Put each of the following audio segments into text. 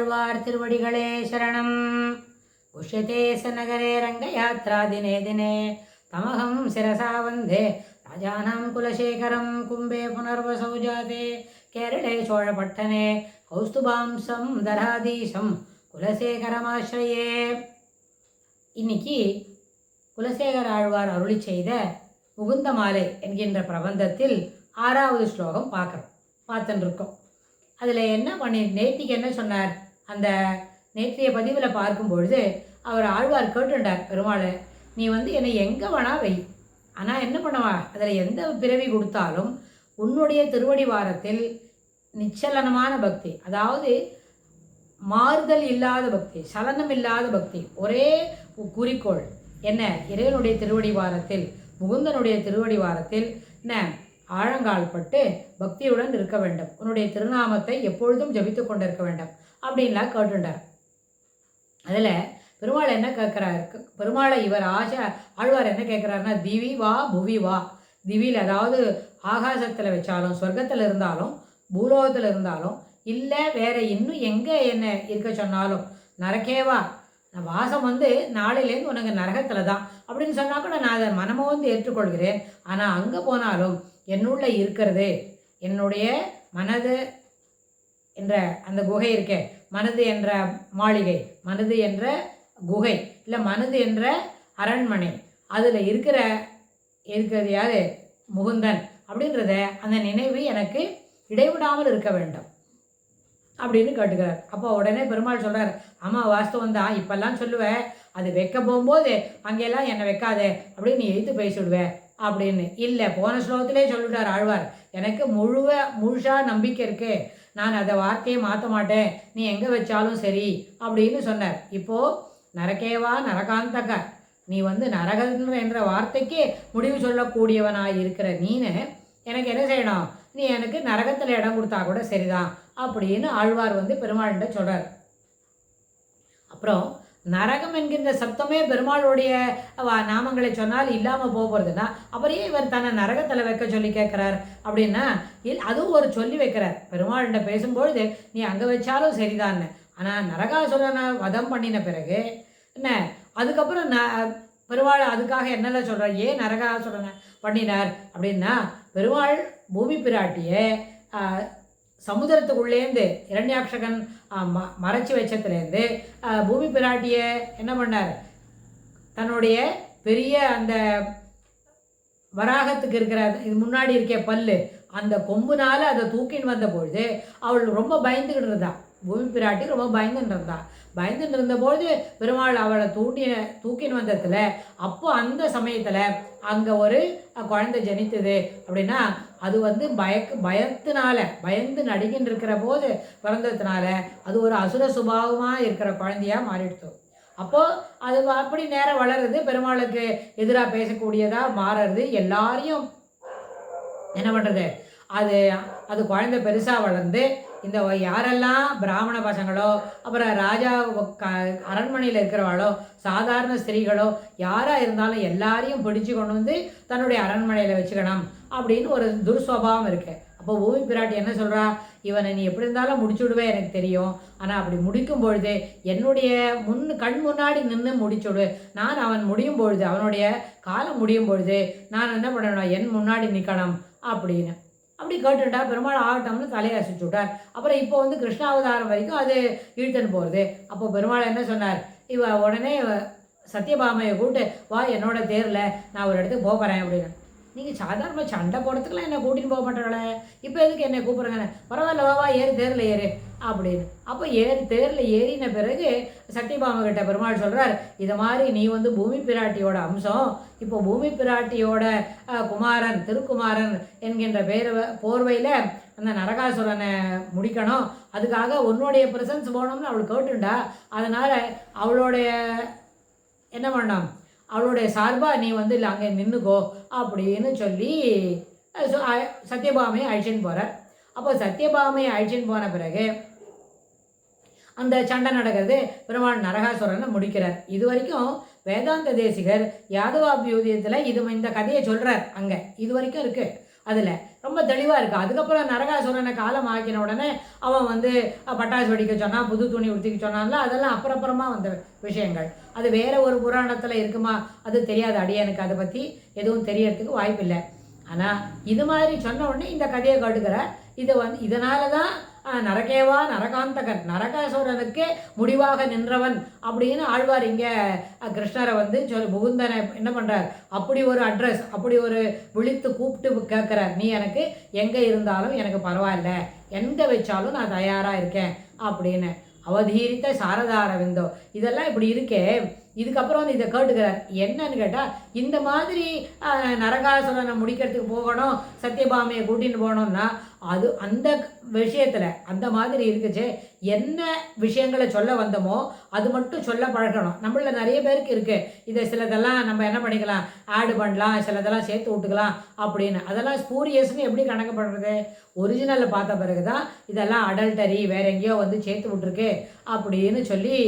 ஆழ்வார் திருவடிகளே சரணம். உஷ்யதே சநகரே ரங்கயாத்ரா தினே தினே தமகம் சிரசா வந்தே ராஜானாம் குலசேகரம் கும்பே புனர்வசௌ ஜாதே கேரளே சோழபட்டனே கௌஸ்துபாம்சம் தராதீசம் குலசேகரமாஸ்ரயே. இன்னைக்கு குலசேகர ஆழ்வார் அருளி செய்த முகுந்தமாலை என்கின்ற பிரபந்தத்தில் 6வது ஸ்லோகம் பார்த்துருக்கோம். அதில் என்ன நேத்திக்கு என்ன சொன்னார்? அந்த நேற்றைய பதிவில் பார்க்கும்பொழுது அவர் ஆழ்வார் கேட்டுண்டார், பெருமாளை நீ என்னை எங்கே வேணா வை, ஆனால் என்ன பண்ணுவா, அதில் எந்த பிறவி கொடுத்தாலும் உன்னுடைய திருவடி வாரத்தில் நிச்சலனமான பக்தி, அதாவது மாறுதல் இல்லாத பக்தி, சலனம் இல்லாத பக்தி, ஒரே குறிக்கோள் என்ன, இறைவனுடைய திருவடி வாரத்தில், முகுந்தனுடைய திருவடி வாரத்தில் என்ன ஆழங்கால் பட்டு பக்தியுடன் இருக்க வேண்டும், உன்னுடைய திருநாமத்தை எப்பொழுதும் ஜபித்து கொண்டிருக்க வேண்டும் அப்படின்லாம் கேட்டுண்டார். அதில் பெருமாள் என்ன கேட்குறாரு, பெருமாளை இவர் ஆழ்வார் என்ன கேட்குறாருன்னா, திவி வா புவி வா, திவியில் அதாவது ஆகாசத்தில் வச்சாலும், சொர்க்கத்தில் இருந்தாலும், பூலோகத்தில் இருந்தாலும், இல்லை வேற இன்னும் எங்கே என்ன இருக்க சொன்னாலும், நரகேவா வாசம் நாளையிலேருந்து உனக்கு நரகத்தில் தான் அப்படின்னு சொன்னால் கூட நான் அதை மனமோ ஏற்றுக்கொள்கிறேன். ஆனால் அங்கே போனாலும் என்னுள்ள இருக்கிறது, என்னுடைய மனது என்ற அந்த குகை இருக்கே, மனது என்ற மாளிகை, மனது என்ற குகை, இல்லை மனது என்ற அரண்மனை, அதில் இருக்கிறது யார், முகுந்தன் அப்படின்றத அந்த நினைவு எனக்கு இடைவிடாமல் இருக்க வேண்டும் அப்படின்னு கேட்டுக்கிறார். அப்போ உடனே பெருமாள் சொல்கிறார், ஆமாம் வாஸ்தவம் தான், இப்பெல்லாம் சொல்லுவேன், அது வைக்க போகும்போது அங்கெல்லாம் என்னை வைக்காதே அப்படின்னு நீ எழுத்து பேசிவிடுவேன் அப்படின்னு. இல்லை, போன ஸ்லோகத்திலே சொல்லிட்டார் ஆழ்வார், எனக்கு முழுசாக நம்பிக்கை இருக்கு, நான் அதை வார்த்தையை மாற்ற மாட்டேன், நீ எங்கே வச்சாலும் சரி அப்படின்னு சொன்னார். இப்போது நரகேவா நரகாந்தக, நீ நரகன்ற என்ற வார்த்தைக்கு முடிவு சொல்லக்கூடியவனாக இருக்கிற நீனு எனக்கு என்ன செய்யணும், நீ எனக்கு நரகத்தில் இடம் கொடுத்தா கூட சரிதான் அப்படின்னு ஆழ்வார் பெருமாள்கிட்ட சொல்கிறார். அப்புறம் நரகம் என்கின்ற சப்தமே பெருமாளுடைய நாமங்களை சொன்னால் இல்லாமல் போகிறதுனா அப்புறம் இவர் தன்னை நரகத்தில் வைக்க சொல்லி கேட்குறார் அப்படின்னா, அதுவும் ஒரு சொல்லி வைக்கிறார். பெருமாள்கிட்ட பேசும்பொழுது நீ அங்கே வச்சாலும் சரிதான்னு. ஆனால் நரகாசுரனை வதம் பண்ணின பிறகு என்ன, அதுக்கப்புறம் பெருமாள் அதுக்காக என்னெல்லாம் சொல்கிறார், ஏன் நரகாசுரனை பண்ணினார் அப்படின்னா, பெருமாள் பூமி பிராட்டியை சமுதிரத்துக்குள்ளேருந்து இரண்யாட்சகன் மறைச்சி வச்சத்துலேருந்து பூமி பிராட்டியை என்ன பண்ணார், தன்னுடைய பெரிய அந்த வராகத்துக்கு இருக்கிற இது முன்னாடி இருக்க பல்லு, அந்த கொம்புனால அதை தூக்கின்னு வந்த பொழுது அவள் ரொம்ப பயந்துக்கிட்டு இருந்தா, பூமி பிராட்டி ரொம்ப பயந்துட்டு இருந்தா. பயந்துட்டு இருந்தபோது பெருமாள் அவளை தூக்கின்னு வந்ததில் அப்போ அந்த சமயத்தில் அங்கே ஒரு குழந்தை ஜனித்தது அப்படின்னா, அது பயத்தினால பயந்து நடுங்கின்னு இருக்கிற போது பிறந்ததுனால அது ஒரு அசுர சுபாவமாக இருக்கிற குழந்தையாக மாறிடுச்சு. அப்போது அது அப்படி நேரம் வளருது, பெருமாளுக்கு எதிராக பேசக்கூடியதாக மாறுறது, எல்லாரையும் என்ன பண்ணுறது, அது குழந்தை பெருசாக வளர்ந்து இந்த யாரெல்லாம் பிராமண பசங்களோ, அப்புறம் ராஜா அரண்மனையில் இருக்கிறவாளோ, சாதாரண ஸ்திரீகளோ யாராக இருந்தாலும் எல்லாரையும் பிடிச்சு கொண்டு தன்னுடைய அரண்மனையில் வச்சுக்கணும் அப்படின்னு ஒரு துர்ஸ்வபாவம் இருக்குது. அப்போ பூமி பிராட்டி என்ன சொல்கிறா, இவனை நீ எப்படி இருந்தாலும் முடிச்சுடுவே எனக்கு தெரியும், ஆனால் அப்படி முடிக்கும் பொழுது என்னுடைய கண் முன்னாடி நின்று முடிச்சுடு, நான் அவன் முடியும் பொழுது, அவனுடைய காலம் முடியும் பொழுது நான் என்ன பண்ணணும், என் முன்னாடி நிற்கணும் அப்படின்னு. அப்படி கேட்டுட்டா பெருமாள் ஆகட்டம்னு தலையை அசைச்சு விட்டார். அப்புறம் இப்போ கிருஷ்ணாவதாரம் வரைக்கும் அது இழுத்துன்னு போகிறது. அப்போ பெருமாள் என்ன சொன்னார், உடனே சத்யபாமையை கூப்பிட்டு, வா என்னோட தேரில் நான் ஒரு இடத்துக்கு போகிறேன் அப்படின்னு. நீங்கள் சாதாரணமாக சண்டை போடுறதுக்கெல்லாம் என்னை கூட்டின்னு போக மாட்டாங்களே, இப்போ எதுக்கு என்னை கூப்பிட்றேங்க, பரவாயில்ல வா ஏறு தேரில் ஏறு அப்படின்னு. அப்போ தேரில் ஏறின பிறகு சத்யபாமா கிட்ட பெருமாள் சொல்கிறார், இதை மாதிரி நீ பூமி பிராட்டியோட அம்சம், இப்போ பூமி பிராட்டியோட குமாரன் திருக்குமாரன் என்கின்ற போர்வையில் அந்த நரகாசுரனை முடிக்கணும், அதுக்காக உன்னுடைய பிரசன்ஸ் போகணும்னு அவள் கேட்டுண்டா, அதனால் அவளுடைய என்ன பண்ணோம், அவளுடைய சார்பாக நீ இல்லை அங்கே நின்றுக்கோ அப்படின்னு சொல்லி சத்யபாமையை அழிச்சின்னு போகிற. அப்போ சத்யபாமையை அழிச்சின்னு போன பிறகு அந்த சண்டை நடக்கிறது, பெருமாள் நரகாசுரனை முடிக்கிறார். இது வரைக்கும் வேதாந்த தேசிகர் யாதவாபியூதியத்தில் இந்த கதையை சொல்கிறார், அங்கே இது வரைக்கும் இருக்குது. அதில் ரொம்ப தெளிவாக இருக்குது. அதுக்கப்புறம் நரகாசுரனை காலம் ஆக்கின உடனே அவன் வந்து பட்டாசு வெடிக்க சொன்னான், புது துணி உடுத்திக்க சொன்னான்ல, அதெல்லாம் அப்புறமா வந்த விஷயங்கள். அது வேற ஒரு புராணத்தில் இருக்குமா அது தெரியாது, அடியனுக்கு அதை பற்றி எதுவும் தெரியறதுக்கு வாய்ப்பில்லை. ஆனால் இது மாதிரி சொன்ன உடனே இந்த கதையை காட்டுகிறார். இதை வந்து இதனால தான் நரகேவா நரகாந்தகன், நரகாசுரனுக்கு முடிவாக நின்றவன் அப்படின்னு ஆழ்வார் இங்கே கிருஷ்ணரை வந்து முகுந்தனை என்ன பண்ணுறார், அப்படி ஒரு அட்ரஸ், அப்படி ஒரு விழித்து கூப்பிட்டு கேட்குறார், நீ எனக்கு எங்கே இருந்தாலும் எனக்கு பரவாயில்ல, எங்கே வச்சாலும் நான் தயாராக இருக்கேன் அப்படின்னு. அவதீரித்த சாரதார விந்தோ, இதெல்லாம் இப்படி இருக்கே. இதுக்கப்புறம் வந்து இதை கேட்டுக்கிறார். என்னன்னு கேட்டால், இந்த மாதிரி நரகாசுரனை முடிக்கிறதுக்கு போகணும், சத்யபாமையை கூட்டின்னு போகணும்னா அது அந்த விஷயத்தில் அந்த மாதிரி இருக்குச்சு. என்ன விஷயங்களை சொல்ல வந்தோமோ அது மட்டும் சொல்ல பழக்கணும். நம்மள நிறைய பேருக்கு இருக்குது, இதை சிலதெல்லாம் நம்ம என்ன பண்ணிக்கலாம், ஆடு பண்ணலாம், சிலதெல்லாம் சேர்த்து விட்டுக்கலாம் அப்படின்னு. அதெல்லாம் ஸ்பூரியஸ்ன்னு எப்படி கணக்கு பண்ணுறது? ஒரிஜினலில் பார்த்த பிறகு தான் இதெல்லாம் அடல்டரி, வேற எங்கேயோ வந்து சேர்த்து விட்ருக்கு அப்படின்னு சொல்லி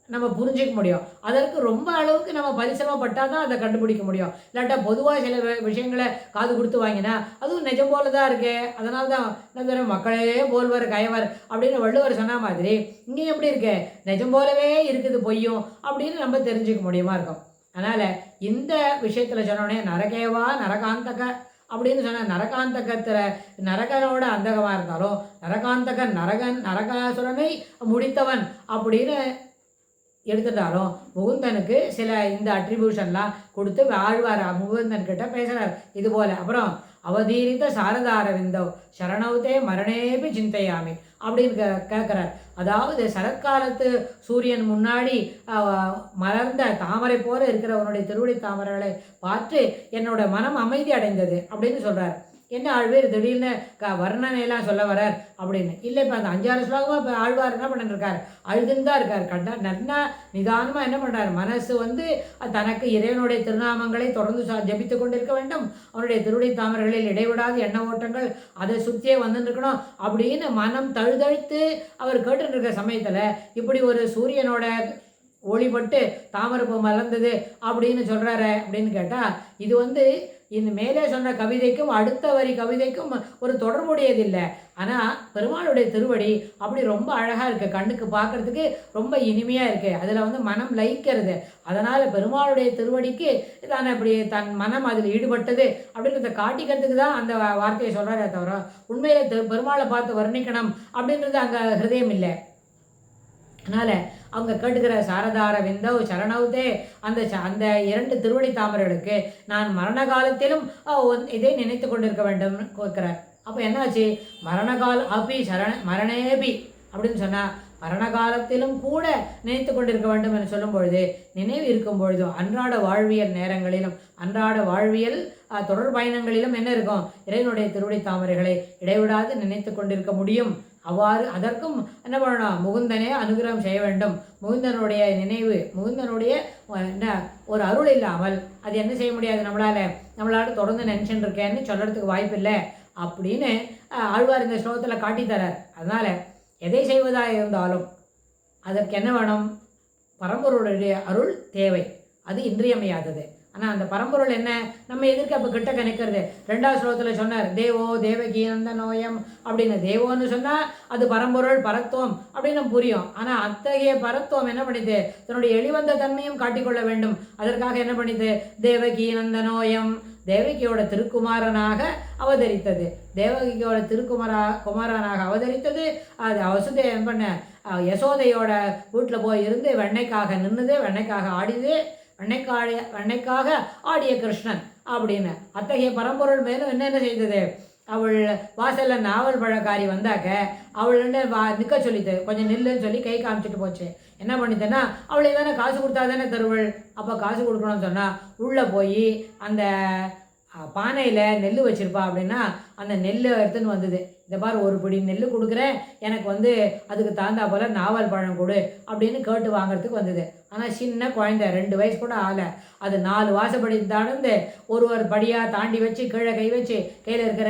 நம்ம புரிஞ்சிக்க முடியும். அதற்கு ரொம்ப அளவுக்கு நம்ம பரிசிரமப்பட்டால் தான் அதை கண்டுபிடிக்க முடியும். இல்லாட்டா பொதுவாக சில விஷயங்களை காது கொடுத்து வாங்கினா அதுவும் நிஜம் போல தான் இருக்கு. அதனால தான் என்ன மக்களே போல்வர் கயவர் அப்படின்னு வள்ளுவர் சொன்ன மாதிரி இங்கே எப்படி இருக்கு, நிஜம் போலவே இருக்குது பொய்யும் அப்படின்னு நம்ம தெரிஞ்சுக்க முடியுமா இருக்கும். அதனால் இந்த விஷயத்தில் சொன்னோடனே நரகேவா நரகாந்தக அப்படின்னு சொன்ன, நரகாந்தகத்தில் நரகனோட அந்தகமாக இருந்தாலும் நரகாந்தகன் நரகாசுரனை முடித்தவன் அப்படின்னு எடுத்துட்டாலும் முகுந்தனுக்கு சில இந்த அட்ரிபியூஷன்லாம் கொடுத்து ஆழ்வார் முகுந்தன் கிட்ட பேசுகிறார் இது போல். அப்புறம் அவதீரித்த சாரதார விந்தோ சரணவுதே மரணேபி சிந்தையாமி அப்படின்னு கேட்குறார். அதாவது சரத்காலத்து சூரியன் முன்னாடி மலர்ந்த தாமரை போல இருக்கிறவனுடைய திருவடி தாமரைகளை பார்த்து என்னோட மனம் அமைதி அடைந்தது அப்படின்னு சொல்கிறார். என்ன ஆழ்வார் திடீர்னு வர்ணனையெல்லாம் சொல்ல வரார் அப்படின்னு இல்லை. இப்போ அந்த 5-6 ஸ்லோகமாக இப்போ ஆழ்வார் என்ன பண்ணிருக்கார், அழுதுன்னு தான் இருக்கார். கண்டா நன்னா நிதானமாக என்ன பண்ணுறார், மனசு வந்து தனக்கு இறைவனுடைய திருநாமங்களை தொடர்ந்து ஜபித்து கொண்டு இருக்க வேண்டும், அவனுடைய திருவடி தாமரைகளில் இடைவிடாது எண்ண ஓட்டங்கள் அதை சுற்றியே வந்துருக்கணும் அப்படின்னு மனம் தழுதழுத்து அவர் கேட்டுருக்க சமயத்தில் இப்படி ஒரு சூரியனோட ஒளிபட்டு தாமரைப்பூ மலர்ந்தது அப்படின்னு சொல்கிறாரு அப்படின்னு கேட்டால், இது வந்து இந்த மேலே சொன்ன கவிதைக்கும் அடுத்த வரி கவிதைக்கும் ஒரு தொடர்புடையதில்லை. ஆனால் பெருமாளுடைய திருவடி அப்படி ரொம்ப அழகாக இருக்குது, கண்ணுக்கு பார்க்குறதுக்கு ரொம்ப இனிமையாக இருக்குது, அதில் வந்து மனம் லயிக்கிறது. அதனால் பெருமாளுடைய திருவடிக்கு தான் அப்படி தன் மனம் அதில் ஈடுபட்டது அப்படின்றத காட்டிக்கிறதுக்கு தான் அந்த வார்த்தையை சொல்கிறாரே தவிர உண்மையிலே பெருமாளை பார்த்து வர்ணிக்கணும் அப்படின்றது அங்கே ஹிருதயம் இல்லை. அதனால் அவங்க கேட்டுக்கிற சாரதார விந்தவ் சரணவுதே அந்த 2 திருவடி தாமரைகளுக்கு நான் மரண காலத்திலும் இதை நினைத்து கொண்டிருக்க வேண்டும் கேட்குறார். அப்போ என்னாச்சு, மரணகால அபி மரணேபி அப்படின்னு சொன்னால் மரண காலத்திலும் கூட நினைத்து கொண்டிருக்க வேண்டும் என்று சொல்லும் பொழுது, நினைவு இருக்கும் பொழுதும் அன்றாட வாழ்வியல் நேரங்களிலும் அன்றாட வாழ்வியல் தொடர் பயணங்களிலும் என்ன இருக்கும், இறைவனுடைய திருவடி தாமரைகளை இடைவிடாது நினைத்து கொண்டிருக்க முடியும். அவ்வாறு அதற்கும் என்ன பண்ணணும், முகுந்தனே அனுகிரகம் செய்ய வேண்டும். முகுந்தனுடைய நினைவு, முகுந்தனுடைய என்ன ஒரு அருள் இல்லாமல் அது என்ன செய்ய முடியாது, நம்மளால் தொடர்ந்து நினச்சின்னு இருக்கேன்னு சொல்கிறதுக்கு வாய்ப்பில்லை அப்படின்னு ஆழ்வார் இந்த ஸ்லோகத்தில் காட்டித்தரார். அதனால் எதை செய்வதாக இருந்தாலும் அதற்கு என்ன வேணும், பரம்பொருளுடைய அருள் தேவை, அது இன்றியமையாதது. ஆனால் அந்த பரம்பொருள் என்ன, நம்ம எதிர்க்க அப்போ கிட்ட கணிக்கிறது. 2வது ஸ்லோகத்தில் சொன்னார் தேவோ தேவகி நோயம் அப்படின்னு. தேவோன்னு சொன்னால் அது பரம்பொருள் பரத்துவம் அப்படின்னு புரியும். ஆனால் அத்தகைய பரத்துவம் என்ன பண்ணிது, தன்னுடைய எளிவந்த தன்மையும் காட்டிக்கொள்ள வேண்டும். அதற்காக என்ன பண்ணிது, தேவகி நோயம் தேவகியோட திருக்குமாரனாக அவதரித்தது. தேவகியோட குமாரனாக அவதரித்தது. அது வசுதே என்ன பண்ண, யசோதையோட வீட்டில் போய் இருந்து வெண்ணைக்காக நின்றுது, வெண்ணைக்காக ஆடிது, வெண்ணைக்காக ஆடிய கிருஷ்ணன் அப்படின்னு. அத்தகைய பரம்பொருள் மேலும் என்னென்ன செய்தது, அவள் வாசலில் நாவல் பழக்காரி வந்தாக்க அவள் நிற்க சொல்லிட்டு கொஞ்சம் நில்லுன்னு சொல்லி கை காமிச்சிட்டு போச்சு. என்ன பண்ணித்தேன்னா, அவளை தானே காசு கொடுத்தா தானே தருவள். அப்போ காசு கொடுக்கணும்னு சொன்னால் உள்ளே போய் அந்த பானையில் நெல் வச்சுருப்பா அப்படின்னா அந்த நெல் எடுத்துன்னு வந்தது. இந்த பாரு ஒரு பிடி நெல் கொடுக்குறேன், எனக்கு வந்து அதுக்கு தகுந்தா போல் நாவல் பழம் கொடு அப்படின்னு கேட்டு வாங்கிறதுக்கு வந்தது. ஆனால் சின்ன குழந்தை 2 வயசு கூட ஆகலை. அது 4 வாசப்படி தாழ்ந்து ஒரு படியாக தாண்டி வச்சு கீழே கை வச்சு கையில் இருக்கிற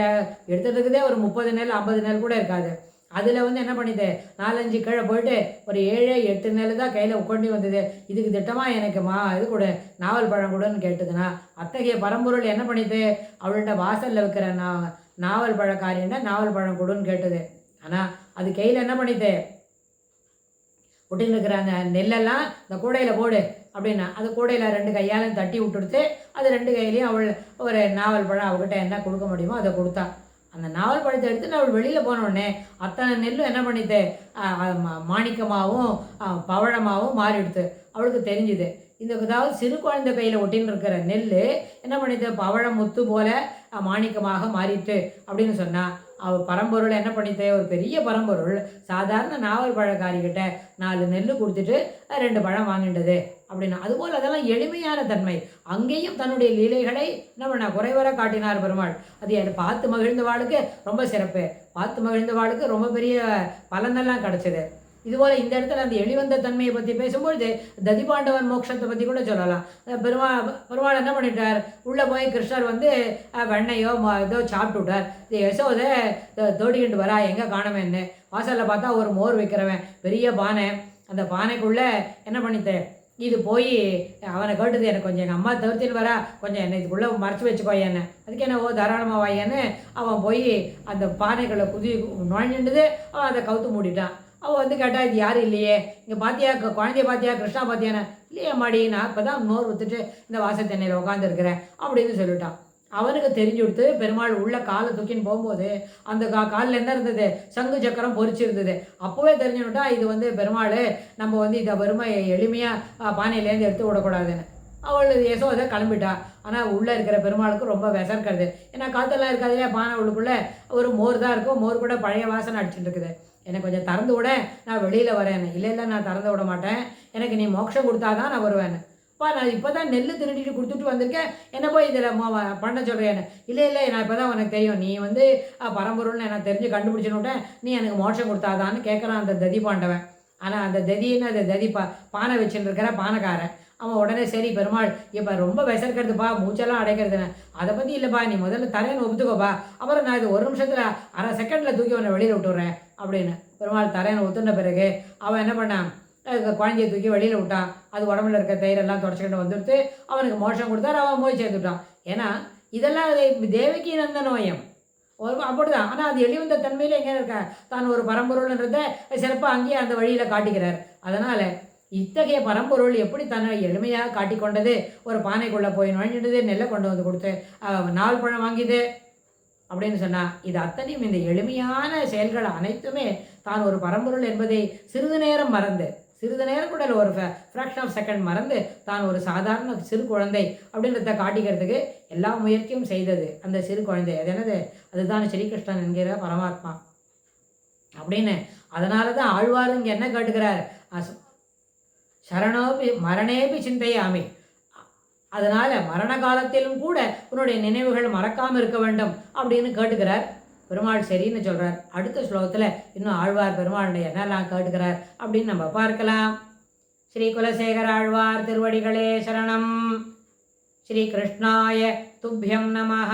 எடுத்துகிட்டு இருக்குதே ஒரு 30 நெல் 50 நெல் கூட இருக்காது. அதில் வந்து என்ன பண்ணிது, 4-5 கீழே போயிட்டு ஒரு 7-8 நெல் தான் கையில் உட்காந்து வந்தது. இதுக்கு திட்டமாக எனக்கு இது கொடு, நாவல் பழம் கொடுன்னு கேட்டதுன்னா, அத்தகைய பரம்பொருள் என்ன பண்ணிது, அவள்கிட்ட வாசலில் வைக்கிற நாவல் பழக்காரின்னா நாவல் பழம் கொடுன்னு கேட்டது. ஆனால் அது கையில் என்ன பண்ணிது, ஒட்டின்னு இருக்கிற அந்த நெல்லெல்லாம் இந்த கூடையில் போடு அப்படின்னா, அது கூடையில் 2 கையாலும் தட்டி விட்டுடுத்து, அது 2 கையிலையும் அவள் ஒரு நாவல் பழம் அவகிட்ட என்ன கொடுக்க முடியுமோ அதை கொடுத்தா. அந்த நாவல் பழத்தை எடுத்துட்டு அவள் வெளியில் போனோடனே அத்தனை நெல்லும் என்ன பண்ணிட்டு மாணிக்கமாகவும் பவழமாகவும் மாறிடுது. அவளுக்கு தெரிஞ்சுது, இந்த அதாவது சிறு குழந்தை கையில் ஒட்டின்னு இருக்கிற நெல் என்ன பண்ணிது, பவழம் முத்து போல மாணிக்கமாக மாறிட்டு அப்படின்னு சொன்னால், அவள் பரம்பொருள் என்ன பண்ணிட்டு, ஒரு பெரிய பரம்பொருள் சாதாரண நாவல் பழக்காரிக்கிட்ட 4 நெல் கொடுத்துட்டு 2 பழம் வாங்கிட்டது அப்படின்னா, அதுபோல் அதெல்லாம் எளிமையான தன்மை. அங்கேயும் தன்னுடைய லீலைகளை என்ன பண்ண குறைவர காட்டினார் பெருமாள். அது பார்த்து மகிழ்ந்தவாளுக்கு ரொம்ப சிறப்பு, பார்த்து மகிழ்ந்தவாளுக்கு ரொம்ப பெரிய பலனெல்லாம் கிடச்சிது. இதுபோல் இந்த இடத்துல அந்த எளிவந்த தன்மையை பற்றி பேசும்பொழுது ததிபாண்டவன் மோட்சத்தை பற்றி கூட சொல்லலாம். பெருமாள் என்ன பண்ணிட்டார், உள்ளே போய் கிருஷ்ணர் வந்து வெண்ணையோ ஏதோ சாப்பிட்டு விட்டார். இது யசோதை தோடிக்கிட்டு வரா, எங்கே காணவேன்னு வாசலில் பார்த்தா ஒரு மோர் வைக்கிறவன் பெரிய பானை. அந்த பானைக்குள்ளே என்ன பண்ணித்தேன், இது போய் அவனை கேட்டுது, எனக்கு கொஞ்சம் எங்கள் அம்மா தவிர்த்துன்னு வரா, கொஞ்சம் என்னை இதுக்குள்ளே மறைச்சி வச்சுக்கோயேன்னு. அதுக்கு என்ன, தாராளமாக வாயேன்னு அவன் போய் அந்த பானைக்குள்ளே நுழைஞ்சின்றது. அவன் அதை கவுத்து மூடிட்டான். அவள் வந்து கேட்டால், இது யாரும் இல்லையே, இங்கே பார்த்தியா குழந்தைய பார்த்தியா, கிருஷ்ணா பார்த்தியானே, இல்லையா மாடி, நான் இப்போ தான் நோர் வித்துட்டு இந்த வாசத்தெண்ணையில் உட்காந்துருக்கிறேன் அப்படின்னு சொல்லிட்டான். அவனுக்கு தெரிஞ்சு கொடுத்து பெருமாள் உள்ள காலை தூக்கின்னு போகும்போது அந்த காலில் என்ன இருந்தது, சங்கு சக்கரம் பொறிச்சிருந்தது. அப்போவே தெரிஞ்சுக்கிட்டா இது வந்து பெருமாள் நம்ம வந்து இதை வெறுமை எளிமையாக பானையிலேருந்து எடுத்து விடக்கூடாதுன்னு. அவள் யசோதை கிளம்பிட்டா. ஆனால் உள்ளே இருக்கிற பெருமாளுக்கு ரொம்ப விசர்க்கிறது. ஏன்னா காற்றெல்லாம் இருக்காது இல்லையா, பானை உள்ளுக்குள்ளே ஒரு மோர் தான் இருக்கும், மோர் கூட பழைய வாசனை அடிச்சுட்டு இருக்குது. எனக்கு கொஞ்சம் திறந்து விட, நான் வெளியில் வரேன்னு. இல்லை நான் திறந்து விட மாட்டேன், எனக்கு நீ மோட்சம் கொடுத்தா தான் நான் வருவேன்னு. நான் இப்போ தான் நெல் திருடிட்டு கொடுத்துட்டு வந்திருக்கேன், என்ன போய் இதில் பண்ண சொல்கிறேன்னு. இல்லை நான் இப்போ தான் உனக்கு தெரியும், நீ வந்து பரம்பொருள்னு எனக்கு தெரிஞ்சு கண்டுபிடிச்சுன்னு விட்டேன், நீ எனக்கு மோட்சம் கொடுத்தாதான்னு கேட்குறான் அந்த ததி பாண்டவன். ஆனால் அந்த ததின்னு அந்த ததி பானை வச்சுட்டு இருக்கிற பானைக்காரன் அவன் உடனே சரி பெருமாள் இப்போ ரொம்ப விசர்க்கிறதுப்பா, மூச்செல்லாம் அடைக்கிறதுன்னு. அதை பற்றி இல்லைப்பா, நீ முதல்ல தரேன்னு ஒத்துக்கோப்பா, அப்புறம் நான் இது 1 நிமிஷத்தில் அரை செகண்டில் தூக்கி அவனை வெளியில் விட்டுறேன் அப்படின்னு. பெருமாள் தரேன்னு ஒத்துன பிறகு அவன் என்ன பண்ணான், குழந்தையை தூக்கி வெளியில் விட்டான். அது உடம்புல இருக்க தயிரெல்லாம் தொடச்சிக்கிட்டு வந்துடுத்து அவனுக்கு மோஷம் கொடுத்தாரு. அவன் போய் சேர்த்துட்டான். ஏன்னா இதெல்லாம் தேவகி நந்த நோயம் அப்படிதான். ஆனால் அது எளிவந்த தன்மையில் எங்கே இருக்க, தான் ஒரு பரம்பொருள்ன்றதை சிறப்பாக அங்கேயே அந்த வழியில் காட்டிக்கிறார். அதனால் இத்தகைய பரம்பொருள் எப்படி தன்னை எளிமையாக காட்டிக்கொண்டது, ஒரு பானைக்குள்ளே போய் நுழைஞ்சிடுது, நெல்லை கொண்டு வந்து கொடுத்து 4 பழம் வாங்கிது அப்படின்னு சொன்னால், இது அத்தனையும் இந்த எளிமையான செயல்கள் அனைத்துமே தான் ஒரு பரம்பொருள் என்பதை சிறிது நேரம் மறந்து, சிறிது நேரம் கூட ஒரு ஃப்ராக்ஷன் ஆஃப் செகண்ட் மறந்து தான் ஒரு சாதாரண சிறு குழந்தை அப்படின்றத காட்டிக்கிறதுக்கு எல்லா முயற்சியும் செய்தது அந்த சிறு குழந்தை. அது என்னது, அதுதான் ஸ்ரீகிருஷ்ணன் என்கிற பரமாத்மா அப்படின்னு. அதனால தான் ஆழ்வார் இங்கே என்ன கேட்டுக்கிறார், சரணோபி மரணேபி சிந்தையாமி, அதனால் மரண காலத்திலும் கூட உன்னுடைய நினைவுகள் மறக்காமல் இருக்க வேண்டும் அப்படின்னு கேட்டுக்கிறார் பெருமாள். சரின்னு சொல்கிறார். அடுத்த ஸ்லோகத்தில் இன்னும் ஆழ்வார் பெருமாளுடைய என்னெல்லாம் கேட்டுக்கிறார் அப்படின்னு நம்ம பார்க்கலாம். ஸ்ரீ குலசேகர ஆழ்வார் திருவடிகளே சரணம். ஸ்ரீ கிருஷ்ணாய துப்யம் நமஹ.